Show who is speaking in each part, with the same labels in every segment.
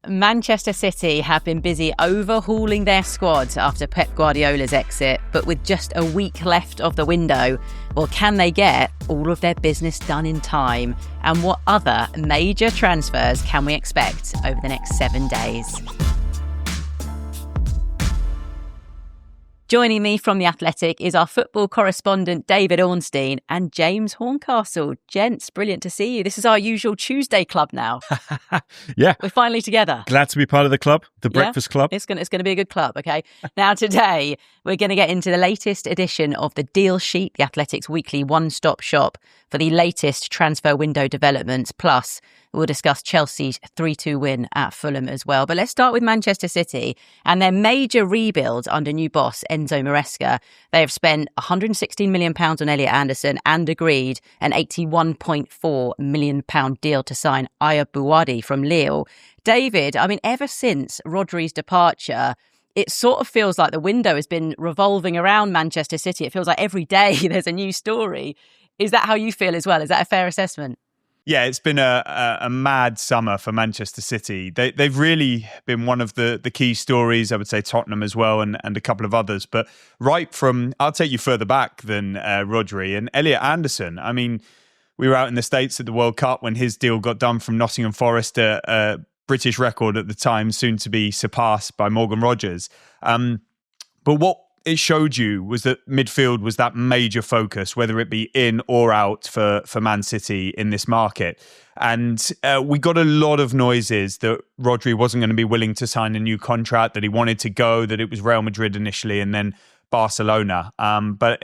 Speaker 1: Manchester City have been busy overhauling their squad after Pep Guardiola's exit, but with just a week left of the window, well, can they get all of their business done in time? And what other major transfers can we expect over the next 7 days? Joining me from The Athletic is our football correspondent, David Ornstein, and James Horncastle. Gents, brilliant to see you. This is our usual Tuesday club now.
Speaker 2: Yeah.
Speaker 1: We're finally together.
Speaker 2: Glad to be part of the club, the Breakfast Club.
Speaker 1: It's going to be a good club, okay? Now, today, we're going to get into the latest edition of The Deal Sheet, The Athletic's weekly one-stop shop for the latest transfer window developments. Plus, we'll discuss Chelsea's 3-2 win at Fulham as well. But let's start with Manchester City and their major rebuild under new boss Enzo Maresca. They have spent £116 million on Elliot Anderson and agreed an £81.4 million deal to sign Ayoubb Bouaddi from Lille. David, I mean, ever since Rodri's departure, it sort of feels like the window has been revolving around Manchester City. It feels like every day there's a new story. Is that how you feel as well? Is that a fair assessment?
Speaker 3: Yeah, it's been a mad summer for Manchester City. They've really been one of the key stories. I would say Tottenham as well, and a couple of others. But right from, I'll take you further back than Rodri and Elliot Anderson. I mean, we were out in the States at the World Cup when his deal got done from Nottingham Forest, a British record at the time, soon to be surpassed by Morgan Rogers. But what it showed you was that midfield was that major focus, whether it be in or out for Man City in this market. And we got a lot of noises that Rodri wasn't going to be willing to sign a new contract, that he wanted to go, that it was Real Madrid initially and then Barcelona. But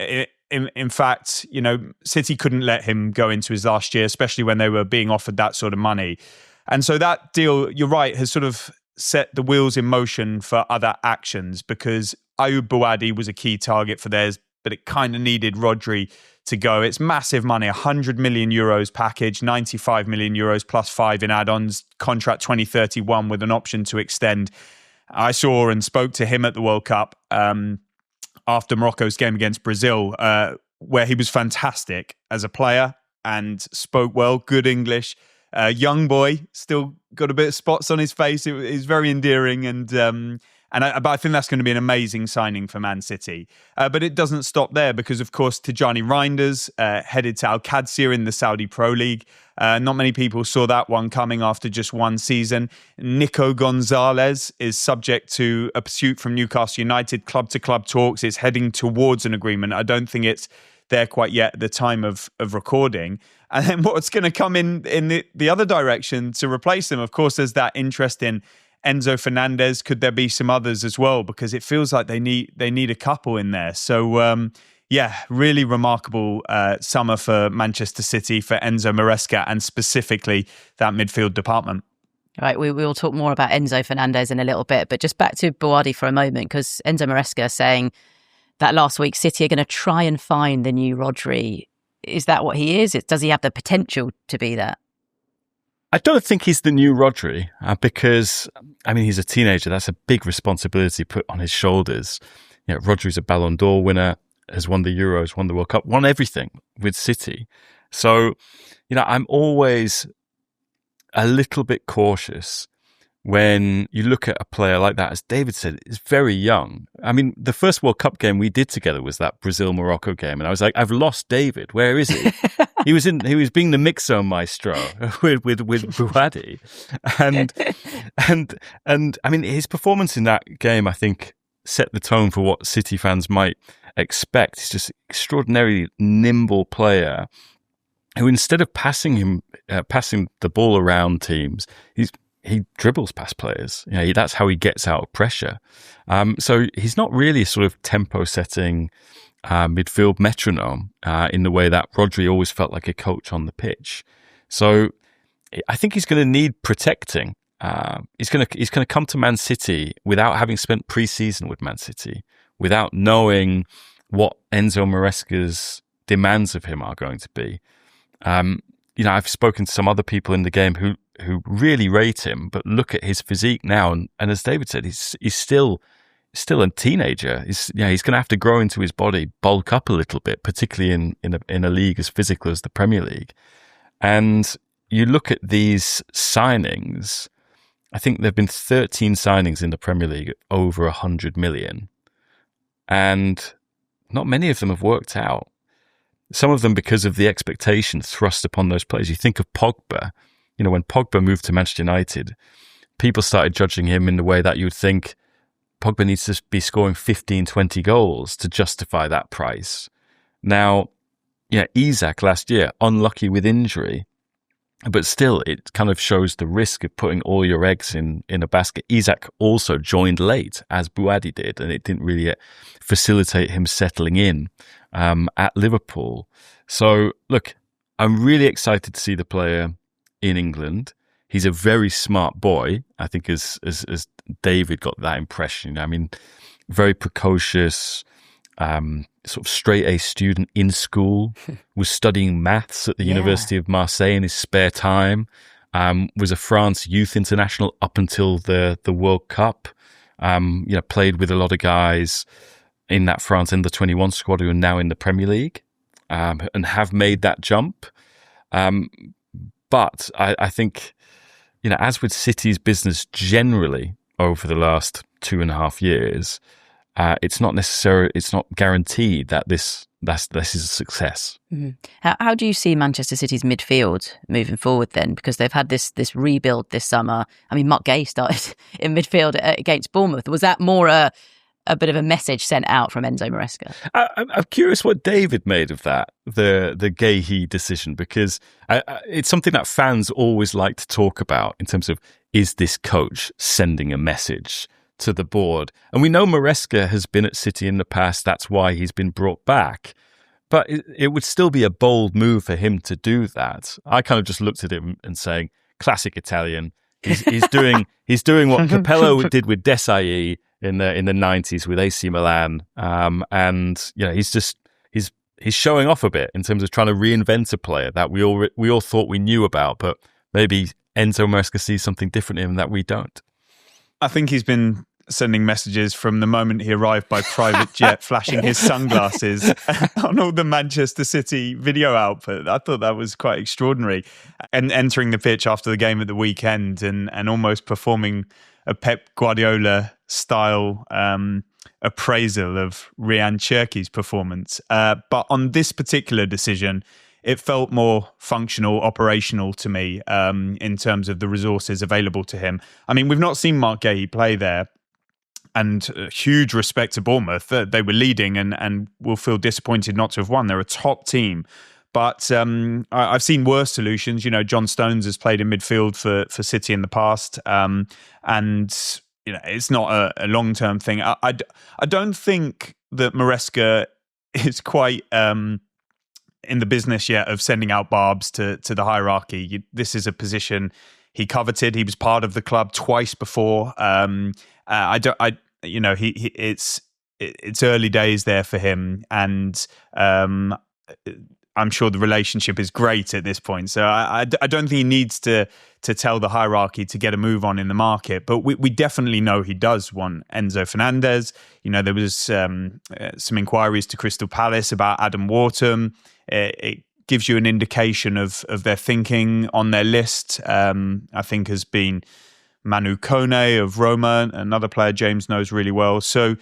Speaker 3: in fact, you know, City couldn't let him go into his last year, especially when they were being offered that sort of money. And so that deal, you're right, has sort of set the wheels in motion for other actions, because Ayoubb Bouaddi was a key target for theirs, but it kind of needed Rodri to go. It's massive money, €100 million package, €95 million plus 5 in add-ons, contract 2031 with an option to extend. I saw and spoke to him at the World Cup after Morocco's game against Brazil, where he was fantastic as a player and spoke well, good English. Young boy, still got a bit of spots on his face. He's very endearing, but I think that's going to be an amazing signing for Man City. But it doesn't stop there, because, of course, Tijani Reinders headed to Al Qadsiya in the Saudi Pro League. Not many people saw that one coming after just one season. Nico Gonzalez is subject to a pursuit from Newcastle United. Club-to-club talks. It's heading towards an agreement. I don't think it's there quite yet at the time of recording. And then what's going to come in the other direction to replace them? Of course, there's that interest in Enzo Fernandez. Could there be some others as well? Because it feels like they need a couple in there. So, really remarkable summer for Manchester City, for Enzo Maresca, and specifically that midfield department.
Speaker 1: All right, we will talk more about Enzo Fernandez in a little bit, but just back to Bouaddi for a moment, because Enzo Maresca saying that last week City are going to try and find the new Rodri. Is that what he is? Does he have the potential to be that?
Speaker 2: I don't think he's the new Rodri because, I mean, he's a teenager. That's a big responsibility put on his shoulders. You know, Rodri's a Ballon d'Or winner, has won the Euros, won the World Cup, won everything with City. So, you know, I'm always a little bit cautious when you look at a player like that. As David said, is very young. I mean, the first World Cup game we did together was that Brazil-Morocco game. And I was like, I've lost David. Where is he? He was being the mix zone maestro with Bouaddi. And I mean, his performance in that game, I think, set the tone for what City fans might expect. He's just an extraordinarily nimble player who, instead of passing the ball around teams, he dribbles past players. You know, that's how he gets out of pressure. So he's not really a sort of tempo-setting midfield metronome in the way that Rodri always felt like a coach on the pitch. So I think he's going to need protecting. He's going to come to Man City without having spent pre-season with Man City, without knowing what Enzo Maresca's demands of him are going to be. You know, I've spoken to some other people in the game who really rate him, but look at his physique now, and as David said, he's still a teenager. He's going to have to grow into his body, bulk up a little bit, particularly in a league as physical as the Premier League. And you look at these signings, I think there have been 13 signings in the Premier League at over 100 million. And not many of them have worked out. Some of them because of the expectation thrust upon those players. You think of Pogba. When Pogba moved to Manchester United, people started judging him in the way that you would think Pogba needs to be scoring 15, 20 goals to justify that price. Now, Isak last year, unlucky with injury, but still it kind of shows the risk of putting all your eggs in a basket. Isak also joined late, as Bouaddi did, and it didn't really facilitate him settling in at Liverpool. So, look, I'm really excited to see the player in England. He's a very smart boy. I think as David got that impression. I mean, very precocious, sort of straight A student in school, was studying maths at the University of Marseille in his spare time, was a France youth international up until the World Cup, played with a lot of guys in that France under-21 squad who are now in the Premier League and have made that jump. But I think, as with City's business generally over the last 2.5 years, it's not guaranteed that this is a success.
Speaker 1: Mm-hmm. How do you see Manchester City's midfield moving forward then? Because they've had this rebuild this summer. I mean, Mark Gay started in midfield against Bournemouth. Was that more a bit of a message sent out from Enzo Maresca?
Speaker 2: I'm curious what David made of that, the Gay-he decision, because it's something that fans always like to talk about in terms of, is this coach sending a message to the board? And we know Maresca has been at City in the past. That's why he's been brought back. But it would still be a bold move for him to do that. I kind of just looked at him and saying, classic Italian. He's doing what Capello did with Desailly in the 90s with AC Milan. And he's showing off a bit in terms of trying to reinvent a player that we all thought we knew about, but maybe Enzo Maresca sees something different in him that we don't.
Speaker 3: I think he's been sending messages from the moment he arrived by private jet, flashing his sunglasses on all the Manchester City video output. I thought that was quite extraordinary. And entering the pitch after the game at the weekend and almost performing a Pep Guardiola style appraisal of Ryan Cherki's performance. But on this particular decision, it felt more functional, operational to me in terms of the resources available to him. I mean, we've not seen Mark Gay play there, and huge respect to Bournemouth. They were leading and will feel disappointed not to have won. They're a top team. But I've seen worse solutions. John Stones has played in midfield for City in the past. And it's not a long-term thing. I don't think that Maresca is quite in the business yet of sending out barbs to the hierarchy. This is a position he coveted. He was part of the club twice before. It's early days there for him, and I'm sure the relationship is great at this point. So I don't think he needs to tell the hierarchy to get a move on in the market. But we definitely know he does want Enzo Fernandez. There was some inquiries to Crystal Palace about Adam Wharton. It gives you an indication of their thinking on their list. I think has been Manu Kone of Roma, another player James knows really well. So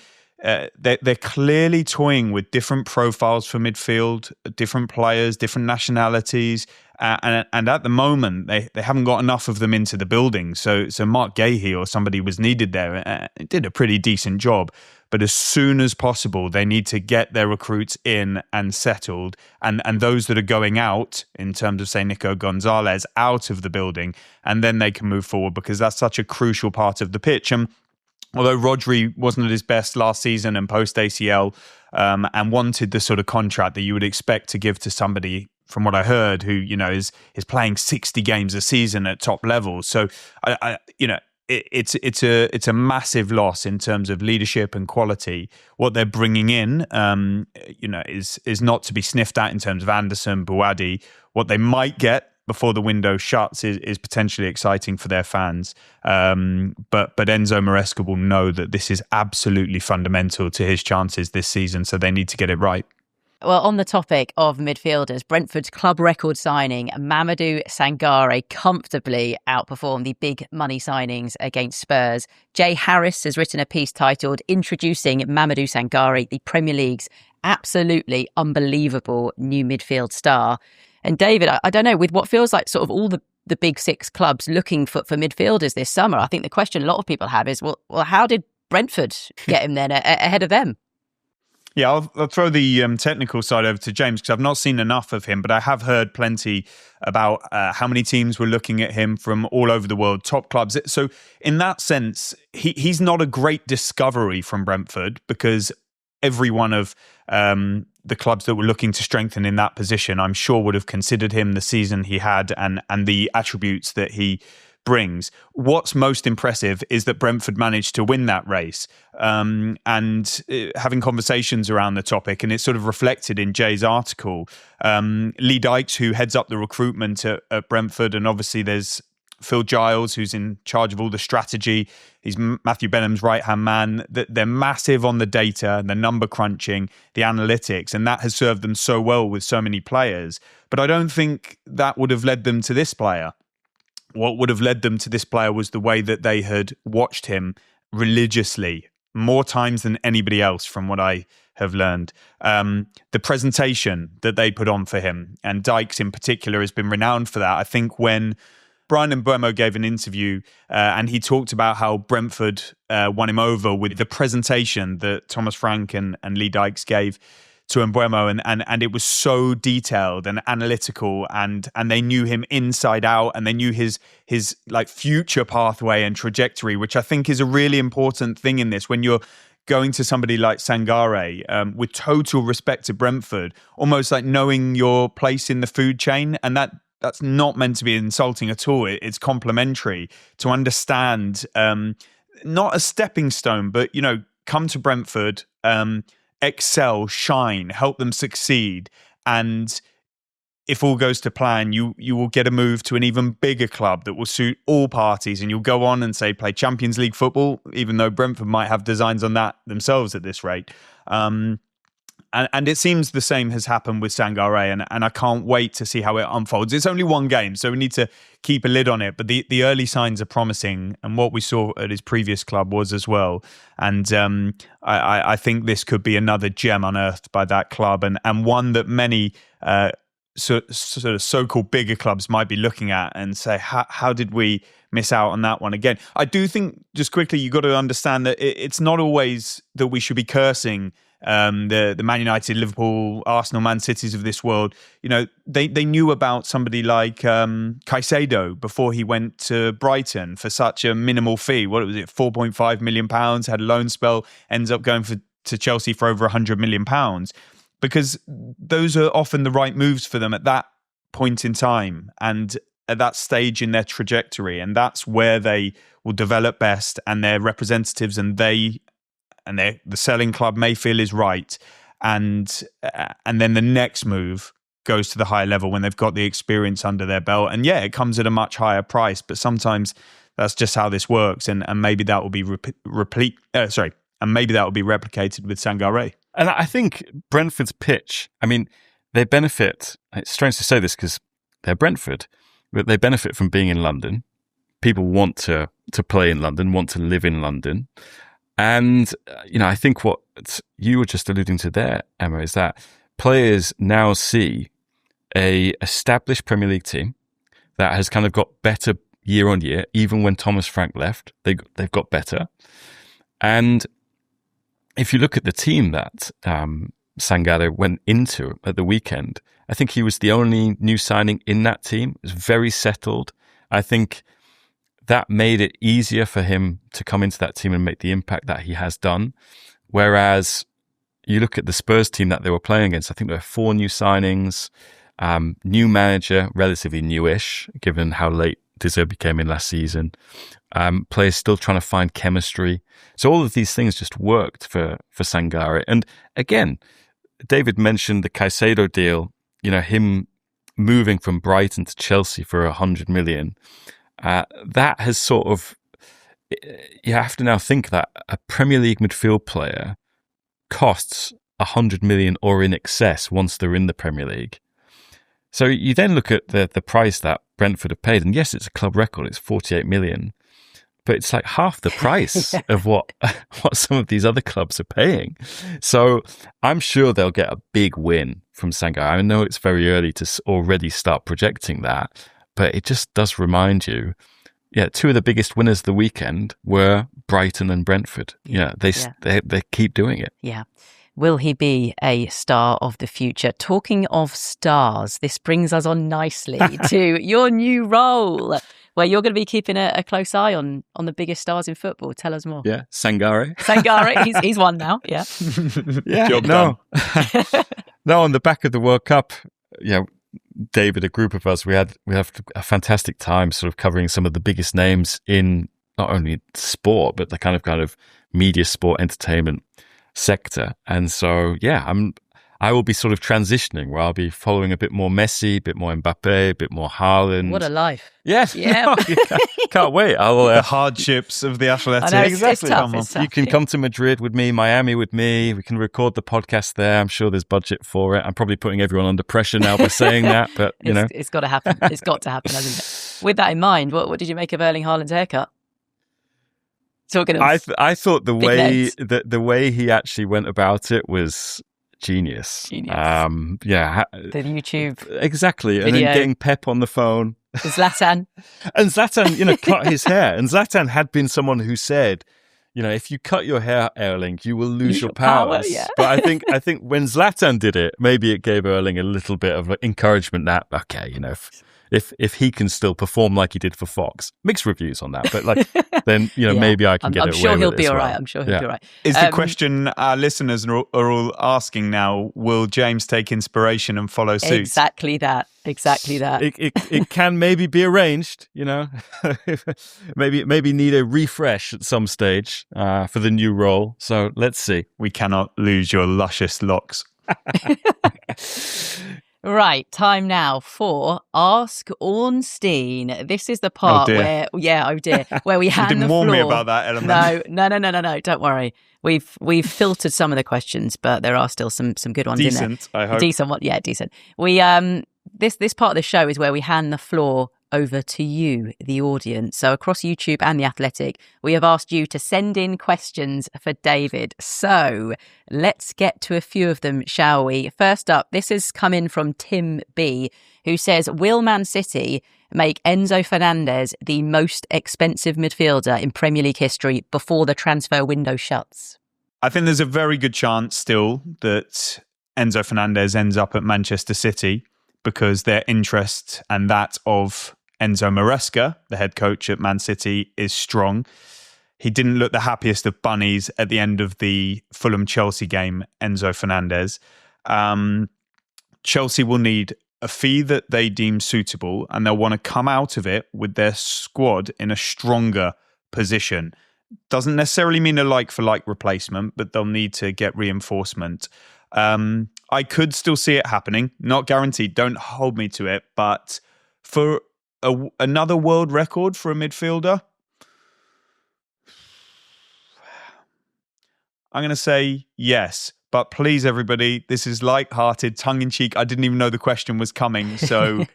Speaker 3: they're clearly toying with different profiles for midfield, different players, different nationalities. And at the moment, they haven't got enough of them into the building. So Mark Gay or somebody was needed there. It did a pretty decent job. But as soon as possible, they need to get their recruits in and settled. And those that are going out, in terms of, say, Nico Gonzalez, out of the building. And then they can move forward, because that's such a crucial part of the pitch. And although Rodri wasn't at his best last season and post-ACL and wanted the sort of contract that you would expect to give to somebody, from what I heard, who is playing 60 games a season at top level. So it's a massive loss in terms of leadership and quality. What they're bringing in, is not to be sniffed at in terms of Anderson, Bouaddi. What they might get before the window shuts is potentially exciting for their fans. But Enzo Maresca will know that this is absolutely fundamental to his chances this season, so they need to get it right.
Speaker 1: Well, on the topic of midfielders, Brentford's club record signing, Mamadou Sangare, comfortably outperformed the big money signings against Spurs. Jay Harris has written a piece titled Introducing Mamadou Sangare, the Premier League's absolutely unbelievable new midfield star. And David, I don't know, with what feels like sort of all the big six clubs looking for midfielders this summer, I think the question a lot of people have is, well, how did Brentford get him then ahead of them?
Speaker 3: Yeah, I'll throw the technical side over to James because I've not seen enough of him, but I have heard plenty about how many teams were looking at him from all over the world, top clubs. So in that sense, he's not a great discovery from Brentford because every one of the clubs that were looking to strengthen in that position, I'm sure would have considered him the season he had and the attributes that he brings. What's most impressive is that Brentford managed to win that race and having conversations around the topic, and it's sort of reflected in Jay's article. Lee Dykes, who heads up the recruitment at Brentford, and obviously there's Phil Giles, who's in charge of all the strategy. He's Matthew Benham's right-hand man. They're massive on the data, the number crunching, the analytics, and that has served them so well with so many players. But I don't think that would have led them to this player. What would have led them to this player was the way that they had watched him religiously, more times than anybody else, from what I have learned. The presentation that they put on for him, and Dykes in particular has been renowned for that. I think when Brian Mbeumo gave an interview and he talked about how Brentford won him over with the presentation that Thomas Frank and Lee Dykes gave to Mbeumo, and it was so detailed and analytical, and they knew him inside out, and they knew his like future pathway and trajectory, which I think is a really important thing in this. When you're going to somebody like Sangare, with total respect to Brentford, almost like knowing your place in the food chain, and that's not meant to be insulting at all. It's complimentary to understand, not a stepping stone, but come to Brentford. Excel, shine, help them succeed, and if all goes to plan, you will get a move to an even bigger club that will suit all parties, and you'll go on and say play Champions League football, even though Brentford might have designs on that themselves at this rate. And it seems the same has happened with Sangare, and I can't wait to see how it unfolds. It's only one game, so we need to keep a lid on it, but the early signs are promising, and what we saw at his previous club was as well. And I think this could be another gem unearthed by that club, and one that many sort of so-called bigger clubs might be looking at and say, how did we miss out on that one again? I do think, just quickly, you got to understand that it's not always that we should be cursing the Man United, Liverpool, Arsenal, Man Cities of this world. They knew about somebody like Caicedo before he went to Brighton for such a minimal fee. What was it, £4.5 million? Had a loan spell, ends up going to Chelsea for over £100 million, because those are often the right moves for them at that point in time and at that stage in their trajectory, and that's where they will develop best, and their representatives and the selling club may feel is right, and then the next move goes to the higher level when they've got the experience under their belt, and it comes at a much higher price. But sometimes that's just how this works, and maybe that will be maybe that will be replicated with Sangare.
Speaker 2: And I think Brentford's pitch, I mean, they benefit. It's strange to say this because they're Brentford, but they benefit from being in London. People want to play in London, want to live in London. And, I think what you were just alluding to there, Emma, is that players now see a established Premier League team that has kind of got better year on year. Even when Thomas Frank left, they've got better. And if you look at the team that Sangare went into at the weekend, I think he was the only new signing in that team. It was very settled. I think that made it easier for him to come into that team and make the impact that he has done. Whereas you look at the Spurs team that they were playing against, I think there were 4 new signings, new manager, relatively newish, given how late De Zerbi came in last season. Players still trying to find chemistry. So all of these things just worked for Sangare. And again, David mentioned the Caicedo deal, him moving from Brighton to Chelsea for $100 million. That has sort of, you have to now think that a Premier League midfield player costs 100 million or in excess once they're in the Premier League. So you then look at the price that Brentford have paid, and yes, it's a club record, it's 48 million, but it's like half the price of what some of these other clubs are paying. So I'm sure they'll get a big win from Sangare. I know it's very early to already start projecting that, but it just does remind you, two of the biggest winners of the weekend were Brighton and Brentford. They keep doing it.
Speaker 1: Yeah. Will he be a star of the future? Talking of stars, this brings us on nicely to your new role, where you're going to be keeping a close eye on the biggest stars in football. Tell us more.
Speaker 2: Yeah, Sangare.
Speaker 1: He's one now. Yeah.
Speaker 3: Job done.
Speaker 2: No, on the back of the World Cup, David, a group of us, we have a fantastic time sort of covering some of the biggest names in not only sport, but the kind of media, sport, entertainment sector. And so, I will be sort of transitioning where I'll be following a bit more Messi, a bit more Mbappe, a bit more Haaland.
Speaker 1: What a life.
Speaker 2: Yes.
Speaker 1: Yeah.
Speaker 2: Can't wait.
Speaker 3: The hardships of the athletics.
Speaker 1: I know,
Speaker 2: exactly.
Speaker 1: It's tough.
Speaker 2: You can come to Madrid with me, Miami with me. We can record the podcast there. I'm sure there's budget for it. I'm probably putting everyone under pressure now by saying that, but
Speaker 1: It's got to happen. It's got to happen, hasn't it? With that in mind, what did you make of Erling Haaland's haircut? Talking of
Speaker 2: I thought the way
Speaker 1: legs.
Speaker 2: the way he actually went about it was genius.
Speaker 1: The YouTube
Speaker 2: exactly,
Speaker 1: video.
Speaker 2: And then getting Pep on the phone.
Speaker 1: Zlatan.
Speaker 2: And Zlatan, cut his hair. And Zlatan had been someone who said, if you cut your hair, Erling, you will lose your powers.
Speaker 1: Yeah.
Speaker 2: But I think when Zlatan did it, maybe it gave Erling a little bit of encouragement that, okay, if he can still perform like he did for Fox, mixed reviews on that, but then maybe I can get it away with it.
Speaker 1: I'm sure he'll be
Speaker 2: all
Speaker 1: right. I'm sure he'll be all right.
Speaker 3: Is the question our listeners are all asking now, will James take inspiration and follow suit?
Speaker 1: Exactly that.
Speaker 2: It can maybe be arranged, maybe need a refresh at some stage for the new role. So let's see.
Speaker 3: We cannot lose your luscious locks.
Speaker 1: Right, time now for Ask Ornstein. This is the part where we hand the floor.
Speaker 3: You didn't warn me about that element.
Speaker 1: No, don't worry. We've filtered some of the questions, but there are still some good ones in there.
Speaker 3: Decent, I hope.
Speaker 1: Decent one, yeah, decent. We this part of the show is where we hand the floor over to you, the audience. So across YouTube and The Athletic, we have asked you to send in questions for David. So let's get to a few of them, shall we? First up, this has come in from Tim B, who says, will Man City make Enzo Fernandez the most expensive midfielder in Premier League history before the transfer window shuts?
Speaker 3: I think there's a very good chance still that Enzo Fernandez ends up at Manchester City because their interest and that of Enzo Maresca, the head coach at Man City, is strong. He didn't look the happiest of bunnies at the end of the Fulham-Chelsea game, Enzo Fernandez. Chelsea will need a fee that they deem suitable, and they'll want to come out of it with their squad in a stronger position. Doesn't necessarily mean a like-for-like replacement, but they'll need to get reinforcement. I could still see it happening. Not guaranteed. Don't hold me to it. But for another world record for a midfielder, I'm going to say yes. But please, everybody, this is light-hearted, tongue-in-cheek. I didn't even know the question was coming, so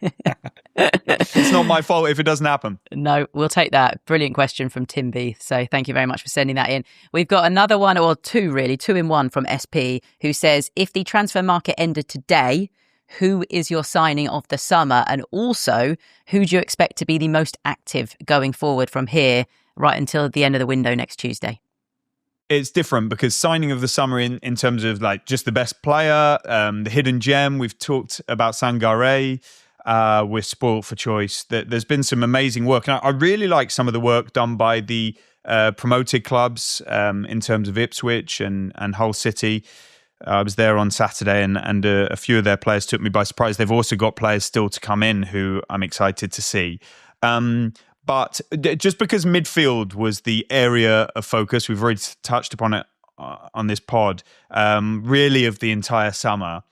Speaker 3: it's not my fault if it doesn't happen.
Speaker 1: No, we'll take that. Brilliant question from Tim B. So thank you very much for sending that in. We've got another one, or two in one from SP, who says, if the transfer market ended today, who is your signing of the summer? And also, who do you expect to be the most active going forward from here right until the end of the window next Tuesday?
Speaker 3: It's different because signing of the summer in terms of like just the best player, the hidden gem. We've talked about Sangare. We're spoilt for choice. There's been some amazing work. And I really like some of the work done by the promoted clubs in terms of Ipswich and Hull City. I was there on Saturday and a few of their players took me by surprise. They've also got players still to come in who I'm excited to see. But just because midfield was the area of focus, we've already touched upon it on this pod, really of the entire summer.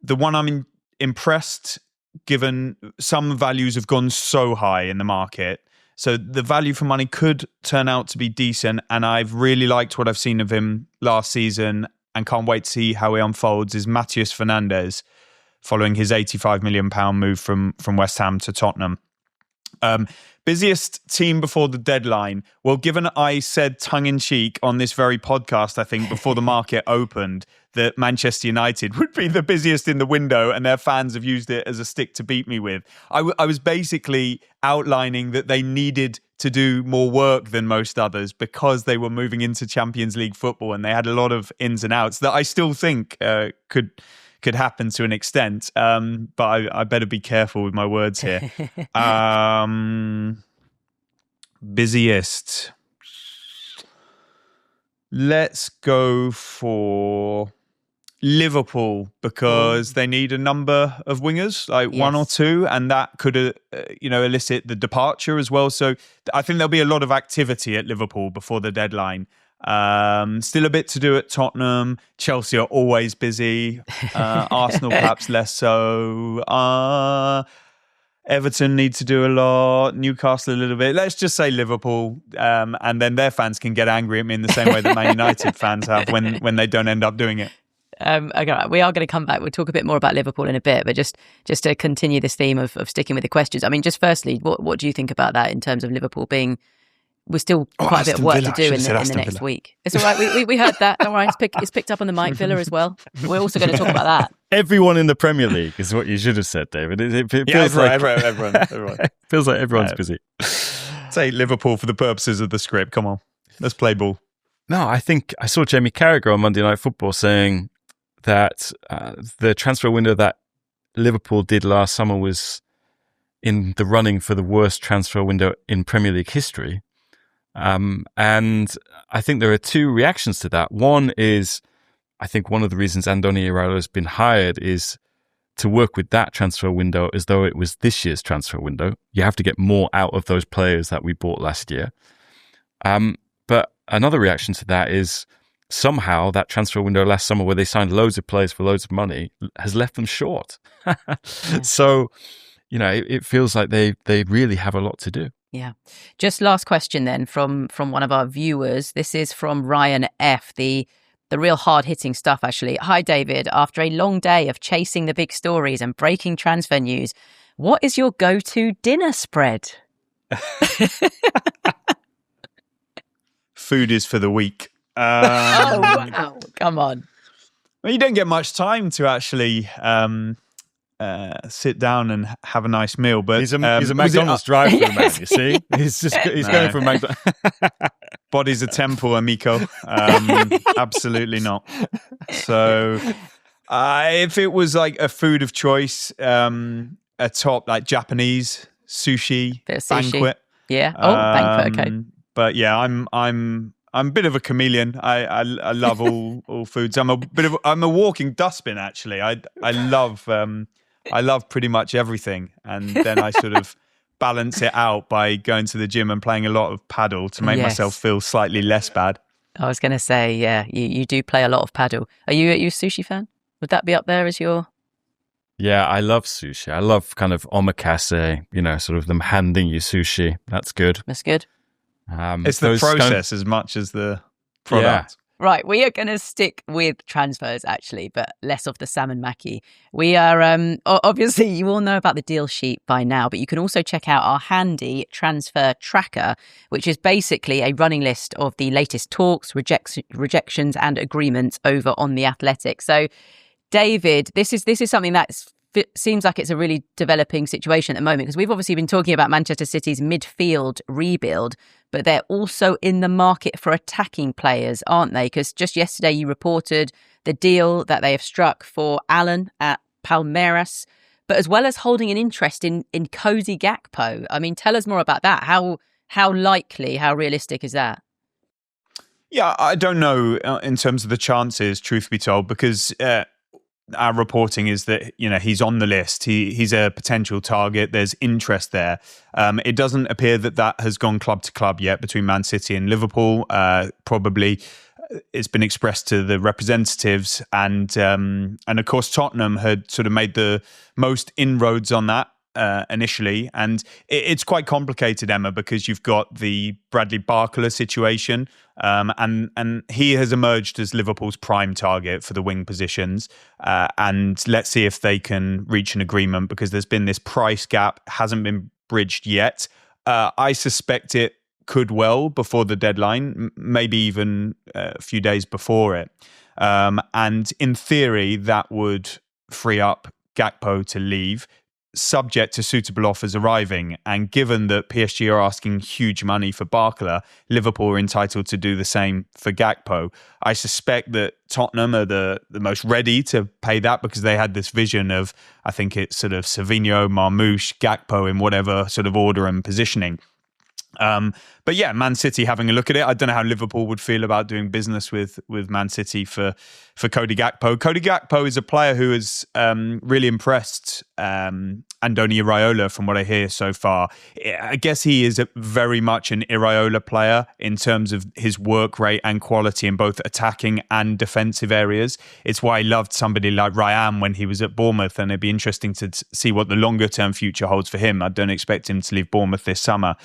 Speaker 3: The one I'm impressed, given some values have gone so high in the market, so the value for money could turn out to be decent, and I've really liked what I've seen of him last season and can't wait to see how he unfolds is Matheus Fernandez, following his £85 million move from West Ham to Tottenham. Busiest team before the deadline. Well, given I said tongue-in-cheek on this very podcast, I think, before the market opened, that Manchester United would be the busiest in the window, and their fans have used it as a stick to beat me with. I was basically outlining that they needed to do more work than most others because they were moving into Champions League football, and they had a lot of ins and outs that I still think could happen to an extent, but I better be careful with my words here. Busiest. Let's go for Liverpool because they need a number of wingers, like one or two, and that could, elicit the departure as well. So I think there'll be a lot of activity at Liverpool before the deadline. Still a bit to do at Tottenham. Chelsea are always busy. Arsenal perhaps less so. Everton need to do a lot. Newcastle a little bit. Let's just say Liverpool, and then their fans can get angry at me in the same way that Man United fans have when they don't end up doing it.
Speaker 1: Okay, we are going to come back. We'll talk a bit more about Liverpool in a bit, but just to continue this theme of sticking with the questions. I mean, just firstly, what do you think about that in terms of Liverpool being? We're still quite a bit of work to do in the next week. It's all right. We heard that. All right, it's picked up on the mic, Villa as well. We're also going to talk about that.
Speaker 2: Everyone in the Premier League is what you should have said, David. It feels
Speaker 3: everyone.
Speaker 2: It feels like everyone's busy.
Speaker 3: Say Liverpool for the purposes of the script. Come on, let's play ball.
Speaker 2: No, I think I saw Jamie Carragher on Monday Night Football saying that the transfer window that Liverpool did last summer was in the running for the worst transfer window in Premier League history. And I think there are two reactions to that. One is, I think one of the reasons Andoni Iraola has been hired is to work with that transfer window as though it was this year's transfer window. You have to get more out of those players that we bought last year. But another reaction to that is somehow that transfer window last summer where they signed loads of players for loads of money has left them short. So, it feels like they really have a lot to do.
Speaker 1: Yeah. Just last question then from one of our viewers. This is from Ryan F. The real hard-hitting stuff, actually. Hi, David. After a long day of chasing the big stories and breaking transfer news, what is your go-to dinner spread?
Speaker 3: Food is for the weak.
Speaker 1: Wow. Come on.
Speaker 3: Well, you don't get much time to actually sit down and have a nice meal, but
Speaker 2: he's a McDonald's drive-through man. You see, he's going for McDonald's.
Speaker 3: Body's a temple, amico. Absolutely not. So, if it was like a food of choice, a top like Japanese sushi, banquet,
Speaker 1: banquet. Okay,
Speaker 3: but yeah, I'm a bit of a chameleon. I love all foods. I'm a walking dustbin. Actually, I love pretty much everything, and then I sort of balance it out by going to the gym and playing a lot of paddle to make myself feel slightly less bad.
Speaker 1: I was going to say, yeah, you do play a lot of paddle. Are you a sushi fan? Would that be up there as your?
Speaker 2: Yeah, I love sushi. I love kind of omakase, sort of them handing you sushi. That's good.
Speaker 1: That's good.
Speaker 3: It's the process as much as the product.
Speaker 2: Yeah.
Speaker 1: Right, we are going to stick with transfers, actually, but less of the salmon maki. We are, obviously, you all know about the deal sheet by now, but you can also check out our handy transfer tracker, which is basically a running list of the latest talks, rejections and agreements over on The Athletic. So, David, this is something that seems like it's a really developing situation at the moment, because we've obviously been talking about Manchester City's midfield rebuild, but they're also in the market for attacking players, aren't they? Because just yesterday you reported the deal that they have struck for Alan at Palmeiras, but as well as holding an interest in Cody Gakpo. I mean, tell us more about that. How likely, how realistic is that?
Speaker 3: Yeah, I don't know in terms of the chances, truth be told, because our reporting is that, he's on the list. He's a potential target. There's interest there. It doesn't appear that has gone club to club yet between Man City and Liverpool. Probably it's been expressed to the representatives, and of course Tottenham had sort of made the most inroads on that initially, and it's quite complicated, Emma, because you've got the Bradley Barcola situation, and he has emerged as Liverpool's prime target for the wing positions, and let's see if they can reach an agreement, because there's been this price gap, hasn't been bridged yet. I suspect it could well before the deadline, maybe even a few days before it. And in theory, that would free up Gakpo to leave, subject to suitable offers arriving. And given that PSG are asking huge money for Barcola, Liverpool are entitled to do the same for Gakpo. I suspect that Tottenham are the most ready to pay that, because they had this vision of, I think it's sort of Savinho, Marmoush, Gakpo in whatever sort of order and positioning. But yeah, Man City having a look at it. I don't know how Liverpool would feel about doing business with Man City for Cody Gakpo. Cody Gakpo is a player who has really impressed Andoni Iraola from what I hear so far. I guess he is very much an Iraola player in terms of his work rate and quality in both attacking and defensive areas. It's why I loved somebody like Ryan when he was at Bournemouth, and it'd be interesting to see what the longer term future holds for him. I don't expect him to leave Bournemouth this summer.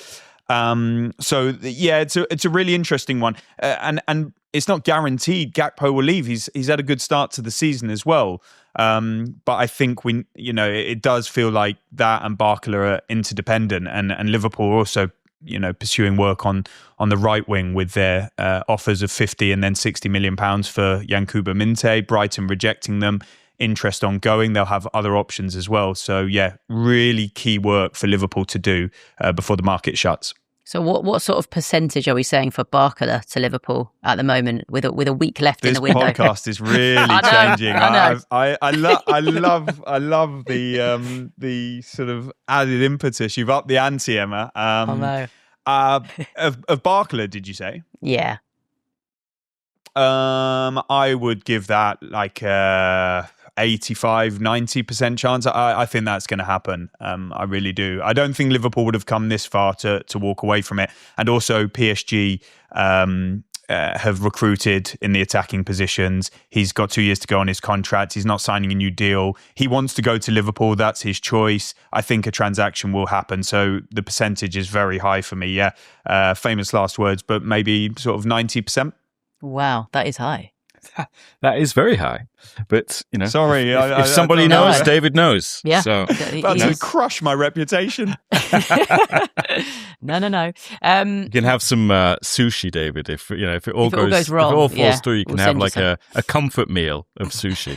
Speaker 3: So yeah, it's a really interesting one, and it's not guaranteed Gakpo will leave. He's had a good start to the season as well, but I think it does feel like that and Barcola are interdependent, and Liverpool are also pursuing work on the right wing with their offers of 50 and then 60 million pounds for Yankuba Minte. Brighton rejecting them. Interest ongoing. They'll have other options as well. So yeah, really key work for Liverpool to do before the market shuts.
Speaker 1: So what sort of percentage are we saying for Barcola to Liverpool at the moment with a week left in the window?
Speaker 3: This podcast is really changing. I love the sort of added impetus. You've upped the ante, Emma.
Speaker 1: Oh no.
Speaker 3: Of Barcola, did you say?
Speaker 1: Yeah.
Speaker 3: I would give that like 85-90% chance. I think that's going to happen. I really do. I don't think Liverpool would have come this far to walk away from it. And also PSG have recruited in the attacking positions. He's got 2 years to go on his contract. He's not signing a new deal. He wants to go to Liverpool. That's his choice. I think a transaction will happen. So the percentage is very high for me. Yeah. Famous last words, but maybe sort of 90%.
Speaker 1: Wow, that is high.
Speaker 2: That is very high. But,
Speaker 3: sorry,
Speaker 2: if somebody knows, David knows.
Speaker 1: Yeah.
Speaker 2: So.
Speaker 3: That's to crush my reputation.
Speaker 1: No.
Speaker 2: You can have some sushi, David. If it all goes wrong, if it all falls through, you can have like a comfort meal of sushi.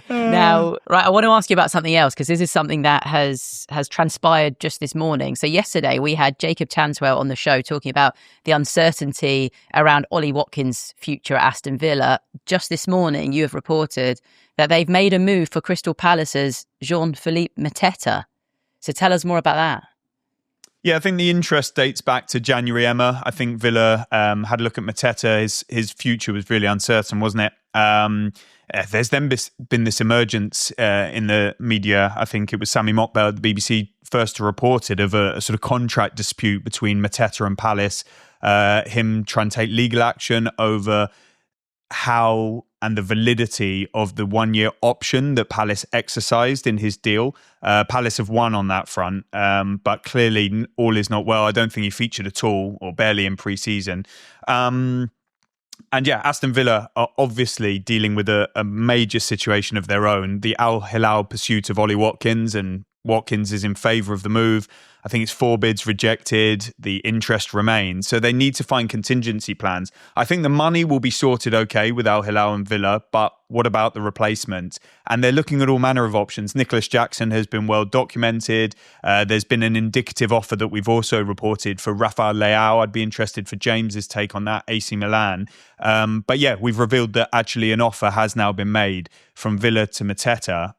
Speaker 1: Now, right, I want to ask you about something else, because this is something that has transpired just this morning. So yesterday we had Jacob Tanswell on the show talking about the uncertainty around Ollie Watkins' future at Aston Villa. Just this morning, you have reported that they've made a move for Crystal Palace's Jean-Philippe Mateta. So tell us more about that.
Speaker 3: Yeah, I think the interest dates back to January, Emma. I think Villa had a look at Mateta. His future was really uncertain, wasn't it? There's then been this emergence in the media. I think it was Sami Mokbel at the BBC first to report it, of a sort of contract dispute between Mateta and Palace, him trying to take legal action over how and the validity of the 1 year option that Palace exercised in his deal. Palace have won on that front, but clearly all is not well. I don't think he featured at all or barely in pre-season. And yeah, Aston Villa are obviously dealing with a major situation of their own. The Al Hilal pursuit of Ollie Watkins, and Watkins is in favour of the move. I think it's 4 bids rejected. The interest remains. So they need to find contingency plans. I think the money will be sorted okay with Al Hilal and Villa, but what about the replacement? And they're looking at all manner of options. Nicholas Jackson has been well documented. There's been an indicative offer that we've also reported for Rafael Leao. I'd be interested for James's take on that, AC Milan. But yeah, we've revealed that actually an offer has now been made from Villa to Mateta.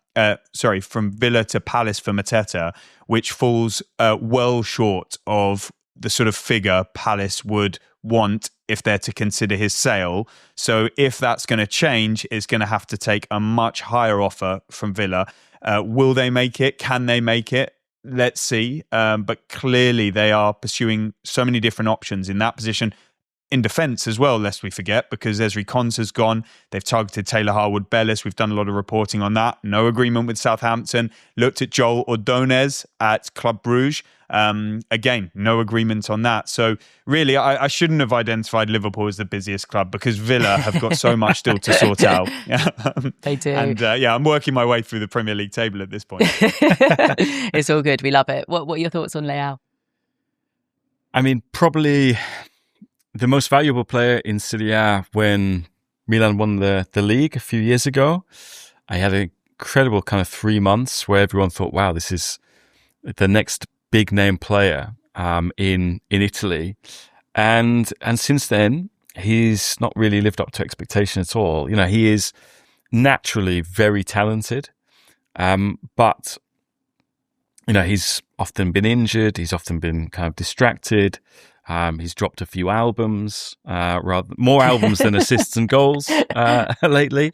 Speaker 3: From Villa to Palace for Mateta, which falls well short of the sort of figure Palace would want if they're to consider his sale. So if that's going to change, it's going to have to take a much higher offer from Villa. Will they make it? Can they make it? Let's see. But clearly they are pursuing so many different options in that position. in defence as well, lest we forget, because Ezri Konsa's gone. They've targeted Taylor Harwood-Bellis. We've done a lot of reporting on that. No agreement with Southampton. Looked at Joel Ordonez at Club Brugge. Again, no agreement on that. So really, I shouldn't have identified Liverpool as the busiest club, because Villa have got so much still to sort out.
Speaker 1: They do.
Speaker 3: And I'm working my way through the Premier League table at this point.
Speaker 1: It's all good. We love it. What are your thoughts on Leao?
Speaker 2: I mean, probably the most valuable player in Serie A when Milan won the league a few years ago. I had an incredible kind of 3 months where everyone thought, wow, this is the next big name player in Italy. And since then, he's not really lived up to expectation at all. You know, he is naturally very talented, but you know, he's often been injured. He's often been kind of distracted. He's dropped a few albums, rather more albums than assists and goals lately.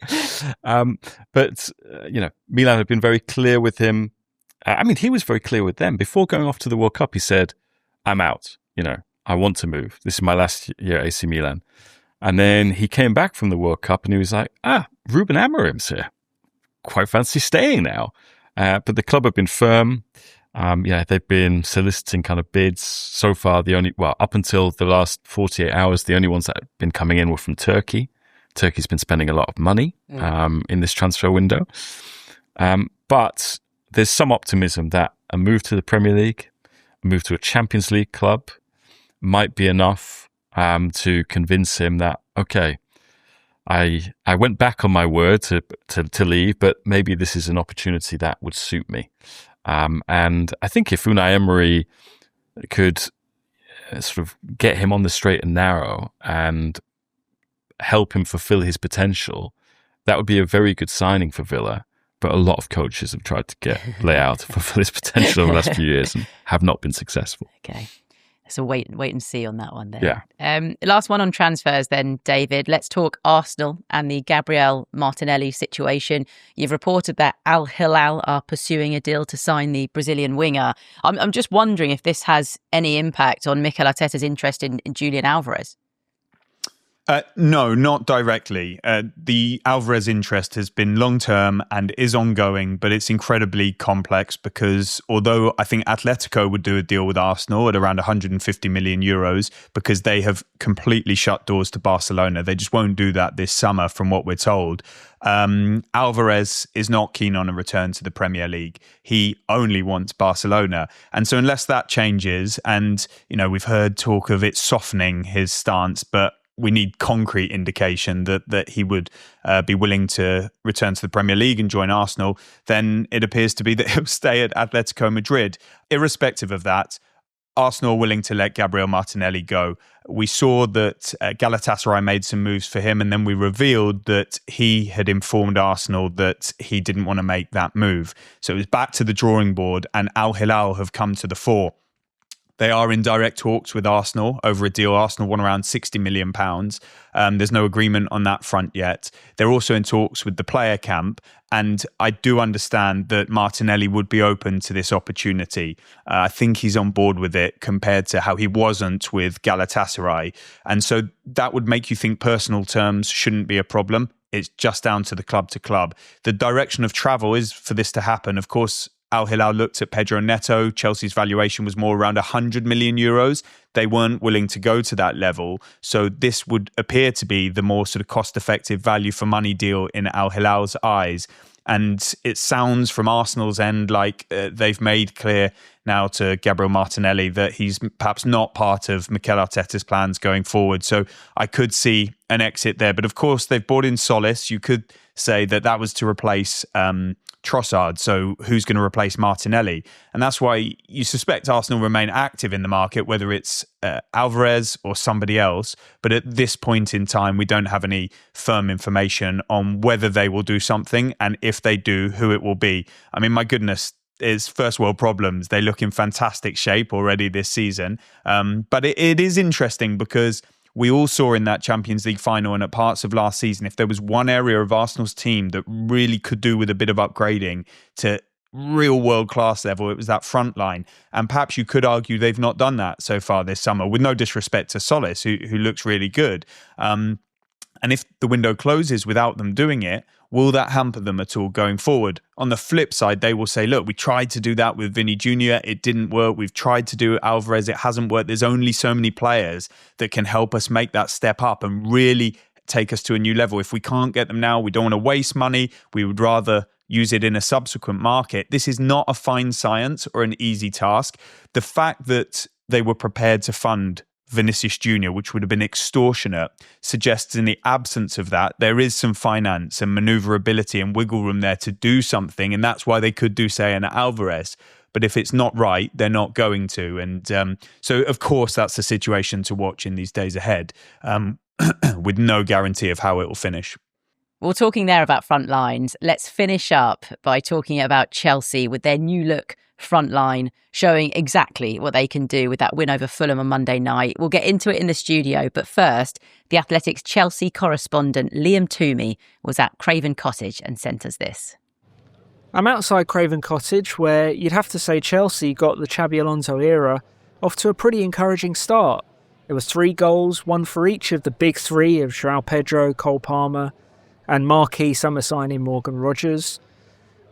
Speaker 2: But you know, Milan have been very clear with him. I mean, he was very clear with them before going off to the World Cup. He said, "I'm out. You know, I want to move. This is my last year at AC Milan." And then he came back from the World Cup and he was like, Ruben Amorim's here. Quite fancy staying now. But the club have been firm. They've been soliciting kind of bids. So far, up until the last 48 hours, the only ones that have been coming in were from Turkey. Turkey's been spending a lot of money in this transfer window. But there's some optimism that a move to the Premier League, a move to a Champions League club might be enough to convince him that, okay, I went back on my word to leave, but maybe this is an opportunity that would suit me. And I think if Unai Emery could sort of get him on the straight and narrow and help him fulfill his potential, that would be a very good signing for Villa. But a lot of coaches have tried to get Leao to fulfill his potential over the last few years and have not been successful.
Speaker 1: Okay. So wait and see on that one then.
Speaker 2: Yeah.
Speaker 1: Last one on transfers then, David. Let's talk Arsenal and the Gabriel Martinelli situation. You've reported that Al Hilal are pursuing a deal to sign the Brazilian winger. I'm just wondering if this has any impact on Mikel Arteta's interest in Julian Alvarez.
Speaker 3: No, not directly. The Alvarez interest has been long-term and is ongoing, but it's incredibly complex because although I think Atletico would do a deal with Arsenal at around 150 million euros because they have completely shut doors to Barcelona. They just won't do that this summer from what we're told. Alvarez is not keen on a return to the Premier League. He only wants Barcelona. And so unless that changes, and you know, we've heard talk of it softening his stance, but we need concrete indication that he would be willing to return to the Premier League and join Arsenal, then it appears to be that he'll stay at Atletico Madrid. Irrespective of that, Arsenal are willing to let Gabriel Martinelli go. We saw that Galatasaray made some moves for him, and then we revealed that he had informed Arsenal that he didn't want to make that move. So it was back to the drawing board, and Al Hilal have come to the fore. They are in direct talks with Arsenal over a deal. Arsenal want around £60 million. There's no agreement on that front yet. They're also in talks with the player camp. And I do understand that Martinelli would be open to this opportunity. I think he's on board with it compared to how he wasn't with Galatasaray. And so that would make you think personal terms shouldn't be a problem. It's just down to the club to club. The direction of travel is for this to happen. Of course, Al Hilal looked at Pedro Neto. Chelsea's valuation was more around 100 million euros. They weren't willing to go to that level. So this would appear to be the more sort of cost-effective value for money deal in Al Hilal's eyes. And it sounds from Arsenal's end like they've made clear now to Gabriel Martinelli that he's perhaps not part of Mikel Arteta's plans going forward. So I could see an exit there. But of course, they've brought in Solis. You could say that was to replace Trossard. So who's going to replace Martinelli? And that's why you suspect Arsenal remain active in the market, whether it's Alvarez or somebody else. But at this point in time, we don't have any firm information on whether they will do something, and if they do, who it will be. I mean, my goodness, it's first world problems. They look in fantastic shape already this season. But it is interesting because we all saw in that Champions League final and at parts of last season, if there was one area of Arsenal's team that really could do with a bit of upgrading to real world-class level. It was that front line. And perhaps you could argue they've not done that so far this summer, with no disrespect to Solis, who looks really good. And if the window closes without them doing it, will that hamper them at all going forward? On the flip side, they will say, look, we tried to do that with Vinny Jr. It didn't work. We've tried to do Alvarez. It hasn't worked. There's only so many players that can help us make that step up and really take us to a new level. If we can't get them now, we don't want to waste money. We would rather use it in a subsequent market. This is not a fine science or an easy task. The fact that they were prepared to fund Vinicius Jr., which would have been extortionate, suggests in the absence of that, there is some finance and maneuverability and wiggle room there to do something. And that's why they could do, say, an Alvarez. But if it's not right, they're not going to. And so, of course, that's the situation to watch in these days ahead, with no guarantee of how it will finish.
Speaker 1: Well, talking there about front lines, let's finish up by talking about Chelsea with their new look front line, showing exactly what they can do with that win over Fulham on Monday night. We'll get into it in the studio, but first, The Athletic's Chelsea correspondent Liam Twomey was at Craven Cottage and sent us this.
Speaker 4: I'm outside Craven Cottage, where you'd have to say Chelsea got the Xabi Alonso era off to a pretty encouraging start. There was 3 goals, one for each of the big 3 of João Pedro, Cole Palmer, and marquee summer signing Morgan Rogers.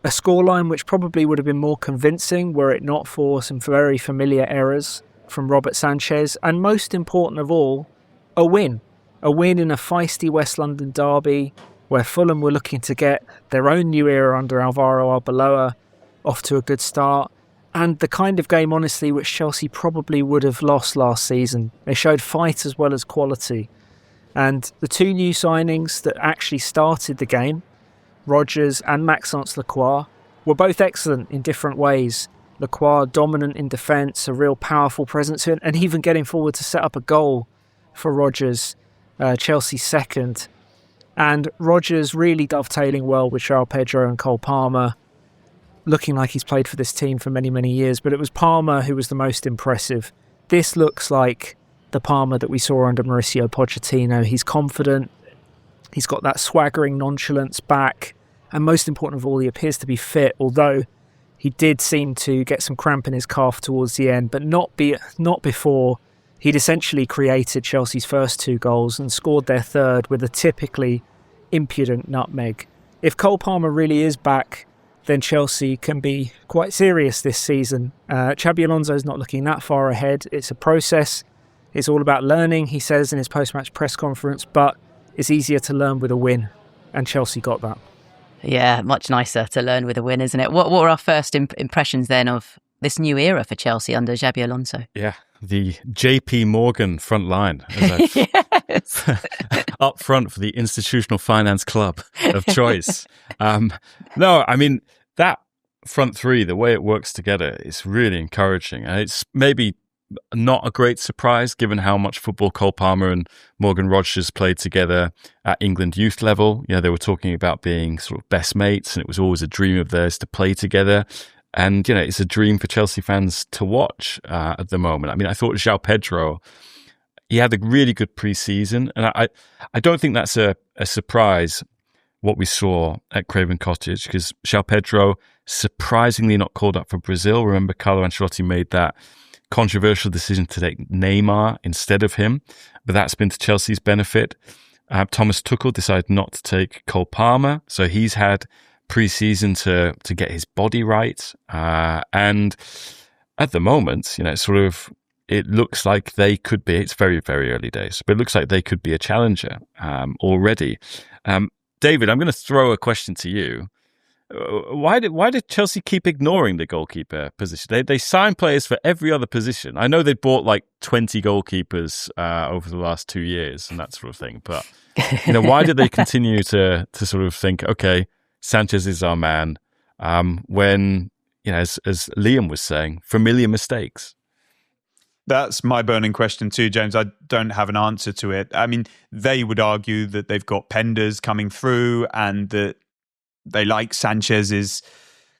Speaker 4: A scoreline which probably would have been more convincing were it not for some very familiar errors from Robert Sanchez, and most important of all, a win. A win in a feisty West London derby where Fulham were looking to get their own new era under Alvaro Arbeloa off to a good start, and the kind of game, honestly, which Chelsea probably would have lost last season. They showed fight as well as quality. And the 2 new signings that actually started the game, Rogers and Maxence Lacroix, were both excellent in different ways. Lacroix dominant in defence, a real powerful presence, and even getting forward to set up a goal for Rogers, Chelsea's second. And Rogers really dovetailing well with João Pedro and Cole Palmer, looking like he's played for this team for many, many years. But it was Palmer who was the most impressive. This looks like the Palmer that we saw under Mauricio Pochettino. He's confident, he's got that swaggering nonchalance back, and most important of all, he appears to be fit, although he did seem to get some cramp in his calf towards the end, but not before he'd essentially created Chelsea's first 2 goals and scored their third with a typically impudent nutmeg. If Cole Palmer really is back, then Chelsea can be quite serious this season. Xabi Alonso's not looking that far ahead. It's a process. It's all about learning, he says in his post-match press conference, but it's easier to learn with a win, and Chelsea got that.
Speaker 1: Yeah, much nicer to learn with a win, isn't it? What were our first impressions then of this new era for Chelsea under Xabi Alonso?
Speaker 2: Yeah, the JP Morgan front line.
Speaker 1: Yes.
Speaker 2: Up front for the institutional finance club of choice. No, I mean, that front 3, the way it works together is really encouraging. And it's maybe not a great surprise given how much football Cole Palmer and Morgan Rogers played together at England youth level. You know, they were talking about being sort of best mates, and it was always a dream of theirs to play together. And, you know, it's a dream for Chelsea fans to watch at the moment. I mean, I thought João Pedro, he had a really good pre-season, and I don't think that's a surprise what we saw at Craven Cottage, because João Pedro surprisingly not called up for Brazil. Remember, Carlo Ancelotti made that controversial decision to take Neymar instead of him, but that's been to Chelsea's benefit. Thomas Tuchel decided not to take Cole Palmer, so he's had pre-season to get his body right. And at the moment, you know, it looks like they could be, it's very, very early days, but it looks like they could be a challenger already. David, I'm going to throw a question to you. Why did Chelsea keep ignoring the goalkeeper position? They signed players for every other position. I know they bought like 20 goalkeepers over the last 2 years and that sort of thing. But you know, why did they continue to sort of think, okay, Sanchez is our man, when, you know, as Liam was saying, familiar mistakes?
Speaker 3: That's my burning question too, James. I don't have an answer to it. I mean, they would argue that they've got Penders coming through and that they like Sanchez's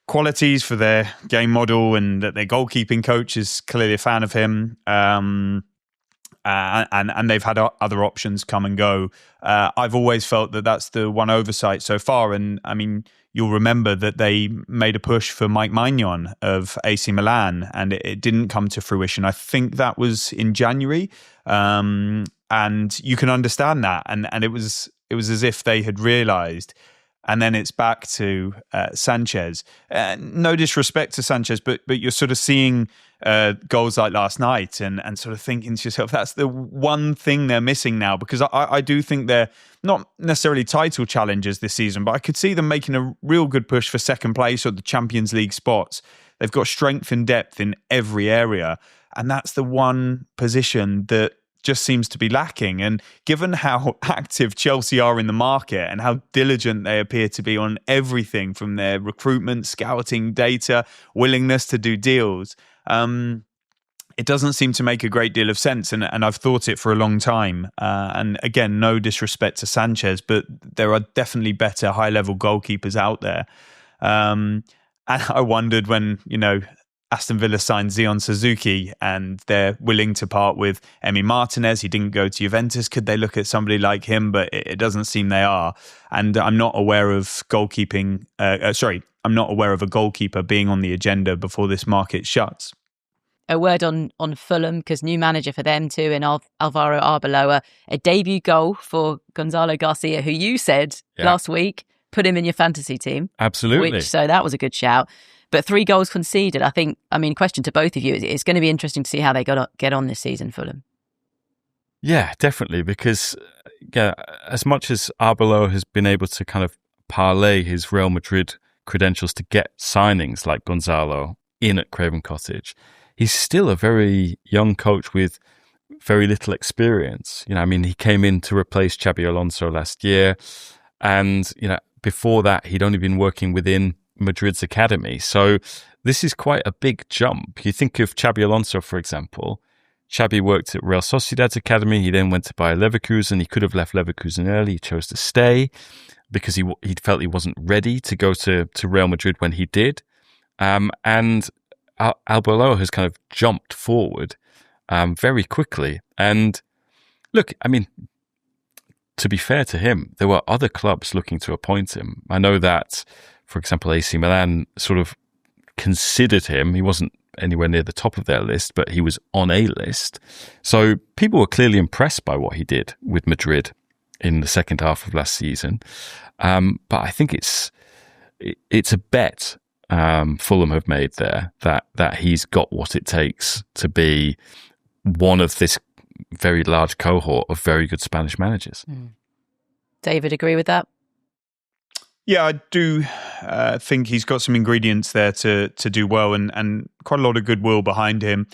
Speaker 3: qualities for their game model, and that their goalkeeping coach is clearly a fan of him. and they've had other options come and go. I've always felt that that's the one oversight so far. And I mean, you'll remember that they made a push for Mike Maignan of AC Milan, and it didn't come to fruition. I think that was in January, and you can understand that. And it was as if they had realised. And then it's back to Sanchez. No disrespect to Sanchez, but you're sort of seeing goals like last night and sort of thinking to yourself, that's the one thing they're missing now. Because I do think they're not necessarily title challengers this season, but I could see them making a real good push for second place or the Champions League spots. They've got strength and depth in every area. And that's the one position that just seems to be lacking. And given how active Chelsea are in the market and how diligent they appear to be on everything from their recruitment, scouting, data, willingness to do deals, it doesn't seem to make a great deal of sense. And I've thought it for a long time. And again, no disrespect to Sanchez, but there are definitely better high-level goalkeepers out there. And I wondered when, Aston Villa signed Zion Suzuki and they're willing to part with Emi Martinez. He didn't go to Juventus. Could they look at somebody like him? But it doesn't seem they are. And I'm not aware of I'm not aware of a goalkeeper being on the agenda before this market shuts.
Speaker 1: A word on Fulham, because new manager for them too in Alvaro Arbeloa. A debut goal for Gonzalo Garcia, who you said last week put him in your fantasy team.
Speaker 2: Absolutely.
Speaker 1: So that was a good shout. But 3 goals conceded. Question to both of you. It's going to be interesting to see how they get on this season, Fulham.
Speaker 2: Yeah, definitely. Because as much as Arbeloa has been able to kind of parlay his Real Madrid credentials to get signings like Gonzalo in at Craven Cottage, he's still a very young coach with very little experience. He came in to replace Xabi Alonso last year. And, before that, he'd only been working within Madrid's academy. So this is quite a big jump. You think of Xabi Alonso, for example. Xabi worked at Real Sociedad's academy. He then went to Bayer Leverkusen. He could have left Leverkusen early. He chose to stay because he felt he wasn't ready to go to Real Madrid when he did. And Arbeloa has kind of jumped forward very quickly. And look, to be fair to him, there were other clubs looking to appoint him. I know that, for example, AC Milan sort of considered him. He wasn't anywhere near the top of their list, but he was on a list. So people were clearly impressed by what he did with Madrid in the second half of last season. But I think it's a bet Fulham have made there that he's got what it takes to be one of this very large cohort of very good Spanish managers.
Speaker 1: David, agree with that?
Speaker 3: Yeah, I do think he's got some ingredients there to do well and quite a lot of goodwill behind him.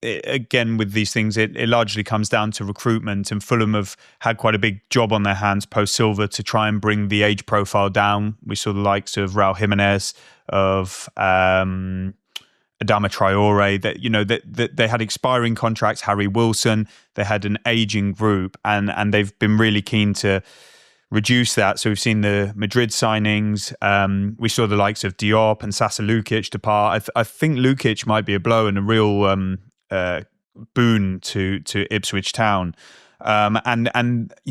Speaker 3: Again, with these things, it largely comes down to recruitment, and Fulham have had quite a big job on their hands post-Silva to try and bring the age profile down. We saw the likes of Raul Jimenez, of Adama Traore, that they had expiring contracts, Harry Wilson, they had an aging group, and they've been really keen to reduce that. So we've seen the Madrid signings. We saw the likes of Diop and Sasa Lukic depart. I think Lukic might be a blow and a real boon to Ipswich Town. And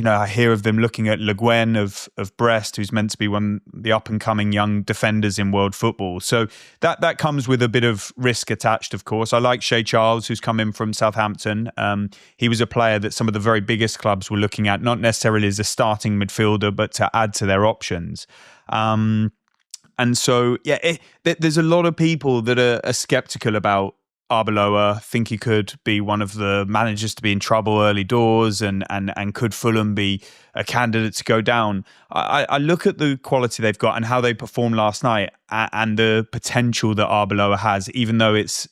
Speaker 3: I hear of them looking at Le Guen of Brest, who's meant to be one of the up and coming young defenders in world football. So that comes with a bit of risk attached, of course. I like Shea Charles, who's come in from Southampton. He was a player that some of the very biggest clubs were looking at, not necessarily as a starting midfielder, but to add to their options. And so, there's a lot of people that are skeptical about Arbeloa, think he could be one of the managers to be in trouble early doors, and could Fulham be a candidate to go down? I look at the quality they've got and how they performed last night, and the potential that Arbeloa has, even though it's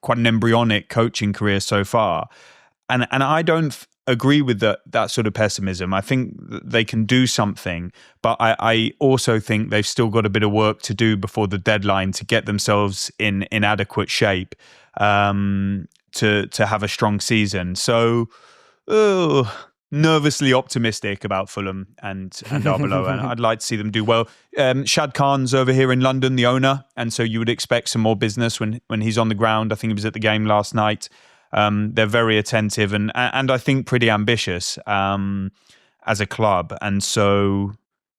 Speaker 3: quite an embryonic coaching career so far. And I don't agree with that sort of pessimism. I think they can do something, but I also think they've still got a bit of work to do before the deadline to get themselves in adequate shape to have a strong season. So, nervously optimistic about Fulham and Arbeloa, and I'd like to see them do well. Shad Khan's over here in London, the owner, and so you would expect some more business when he's on the ground. I think he was at the game last night. They're very attentive and I think pretty ambitious as a club. And so,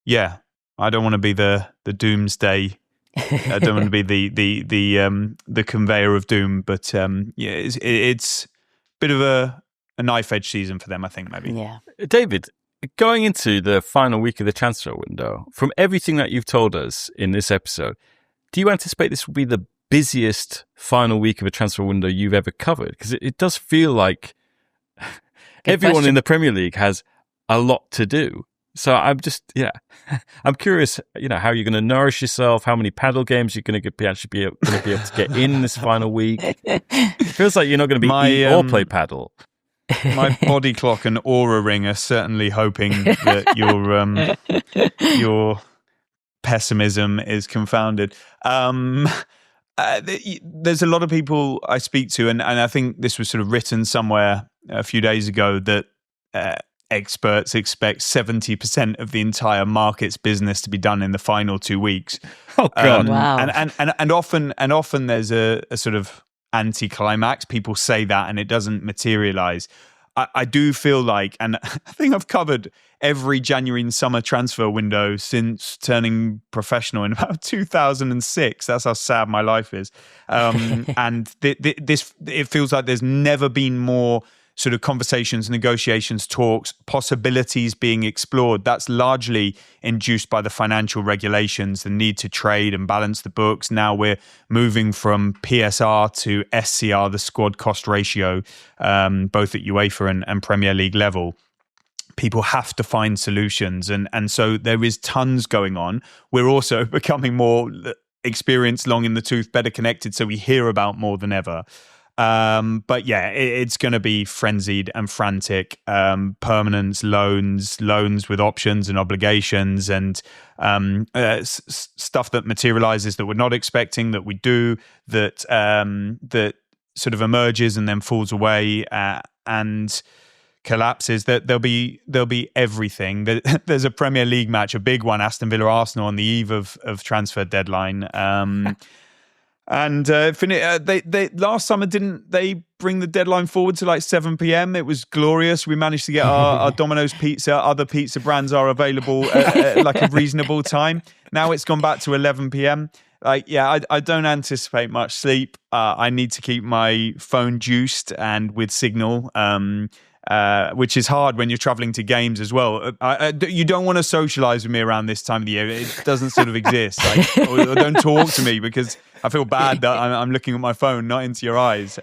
Speaker 3: yeah, I don't want to be the doomsday. I don't want to be the conveyor of doom, but it's a bit of a knife edge season for them, I think, maybe.
Speaker 1: Yeah.
Speaker 2: David, going into the final week of the transfer window, from everything that you've told us in this episode, do you anticipate this will be the busiest final week of a transfer window you've ever covered? Because it does feel like everyone in the Premier League has a lot to do. So I'm curious, how you're going to nourish yourself, how many paddle games you're going to be able to get in this final week. It feels like you're not going to eat or play paddle.
Speaker 3: My body clock and aura ring are certainly hoping that your pessimism is confounded. There's a lot of people I speak to, and I think this was sort of written somewhere a few days ago, that experts expect 70% of the entire market's business to be done in the final 2 weeks.
Speaker 2: Oh God!
Speaker 1: Wow.
Speaker 3: And often there's a sort of anti-climax. People say that and it doesn't materialize. I do feel like, and I think I've covered every January and summer transfer window since turning professional in about 2006. That's how sad my life is. And it feels like there's never been more sort of conversations, negotiations, talks, possibilities being explored. That's largely induced by the financial regulations, the need to trade and balance the books. Now we're moving from PSR to SCR, the squad cost ratio, both at UEFA and Premier League level. People have to find solutions. And so there is tons going on. We're also becoming more experienced, long in the tooth, better connected. So we hear about more than ever. But yeah, it's going to be frenzied and frantic. Permanence, loans with options and obligations, and stuff that materializes that we're not expecting, that we do, that sort of emerges and then falls away and collapses. That there'll be everything. There's a Premier League match, a big one, Aston Villa Arsenal, on the eve of transfer deadline. And they last summer, didn't they bring the deadline forward to like 7 p.m? It was glorious. We managed to get our Domino's pizza. Other pizza brands are available at like a reasonable time. Now it's gone back to 11 p.m. I don't anticipate much sleep. I need to keep my phone juiced and with signal, which is hard when you're traveling to games as well. You don't want to socialize with me around this time of the year. It doesn't sort of exist. Or don't talk to me, because I feel bad that I'm looking at my phone, not into your eyes.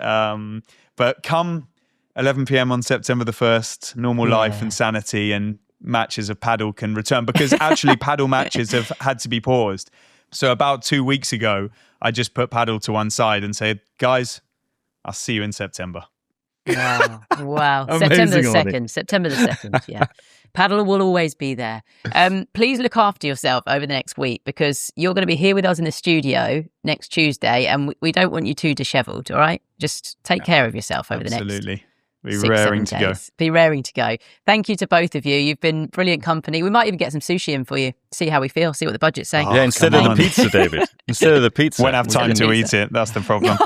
Speaker 3: But come 11 p.m. on September the 1st, normal life and sanity and matches of paddle can return, because actually paddle matches have had to be paused. So about 2 weeks ago, I just put paddle to one side and said, guys, I'll see you in September.
Speaker 1: Wow. September the 2nd. Yeah. Paddle will always be there. Please look after yourself over the next week, because you're going to be here with us in the studio next Tuesday, and we don't want you too dishevelled, all right? Just take care of yourself over the next
Speaker 3: Be raring to go.
Speaker 1: Be raring to go. Thank you to both of you. You've been brilliant company. We might even get some sushi in for you. See how we feel. See what the budget's saying.
Speaker 2: Yeah, instead of the pizza, David. Instead of the pizza.
Speaker 3: Won't have time to eat it. That's the problem.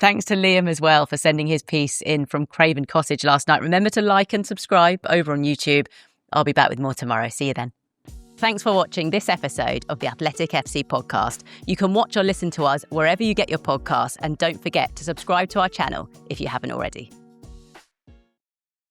Speaker 1: Thanks to Liam as well for sending his piece in from Craven Cottage last night. Remember to like and subscribe over on YouTube. I'll be back with more tomorrow. See you then. Thanks for watching this episode of the Athletic FC podcast. You can watch or listen to us wherever you get your podcasts, and don't forget to subscribe to our channel if you haven't already.